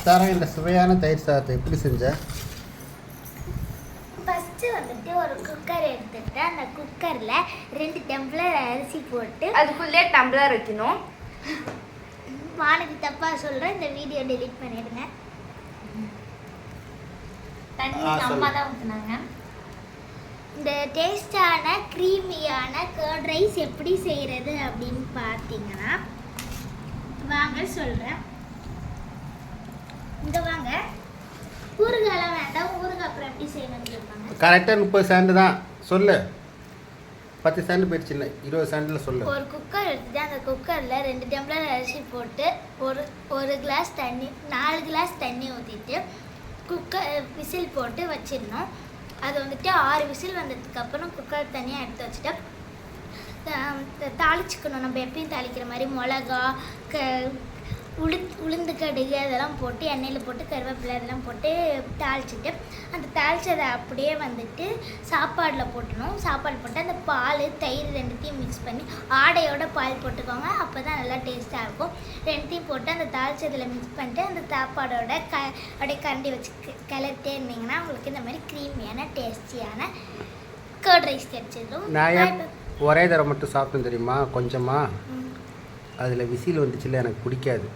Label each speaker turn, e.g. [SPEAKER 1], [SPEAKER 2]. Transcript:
[SPEAKER 1] சாரா, இந்த சுவையான தயிர் சாதத்தை எப்படி செஞ்ச?
[SPEAKER 2] ஃபஸ்ட்டு வந்துட்டு ஒரு குக்கர் எடுத்துட்டு அந்த குக்கரில் 2 டம்ளர் அரிசி போட்டு
[SPEAKER 3] அதுக்குள்ளே டம்ளர் வைக்கணும்.
[SPEAKER 2] வானதி தப்பாக சொல்கிறேன், இந்த வீடியோ டெலீட் பண்ணிடுங்க.
[SPEAKER 3] தண்ணி அம்மா தான் ஊற்றுனாங்க.
[SPEAKER 2] இந்த டேஸ்டான க்ரீமியான கர்ட் ரைஸ் எப்படி செய்கிறது அப்படின்னு பார்த்தீங்கன்னா வாங்க சொல்கிறேன். இங்கே வாங்க. ஊறுகாலாம் வேண்டாம், ஊறுகாய் அப்புறம் எப்படி செய்யணும்னு கேட்பாங்க.
[SPEAKER 1] கரெக்டாக 30 செகண்ட் தான் சொல்லு. 10 செகண்ட் போயிடுச்சு, இல்லை 20 செகண்டில் சொல்லு.
[SPEAKER 2] ஒரு குக்கர் எடுத்துட்டு அந்த குக்கரில் 2 டம்ளர் அரிசி போட்டு ஒரு கிளாஸ் தண்ணி 4 கிளாஸ் தண்ணி ஊற்றிட்டு குக்கர் விசில் போட்டு வச்சிடணும். அது வந்துட்டு 6 விசில் வந்ததுக்கப்புறம் குக்கர் தனியாக எடுத்து வச்சுட்டு தாளிச்சுக்கணும். நம்ம எப்பயும் தாளிக்கிற மாதிரி மிளகா உளுந்து கடுகு அதெல்லாம் போட்டு எண்ணெயில் போட்டு கருவேப்பிலை அதெல்லாம் போட்டு தாளிச்சிட்டு அந்த தாளிச்சதை அப்படியே வந்துட்டு சாப்பாடில் போட்டணும். சாப்பாடு போட்டு அந்த பால் தயிர் 2த்தையும் மிக்ஸ் பண்ணி ஆடையோட பால் போட்டுக்கோங்க, அப்போ தான் நல்லா டேஸ்ட்டாக இருக்கும். 2த்தையும் போட்டு அந்த தாளிச்சதில் மிக்ஸ் பண்ணிட்டு அந்த சாப்பாடோட அப்படியே கரண்டி வச்சு கிளறிட்டே இருந்தீங்கன்னா உங்களுக்கு இந்த மாதிரி க்ரீமியான டேஸ்டியான கர்ட் ரைஸ் கிடைச்சிடும்.
[SPEAKER 1] நான் ஒரே தடவை மட்டும் சாப்பிட்டேன் தெரியுமா, கொஞ்சமாக அதில் விசில் வந்துச்சுல, எனக்கு பிடிக்காது.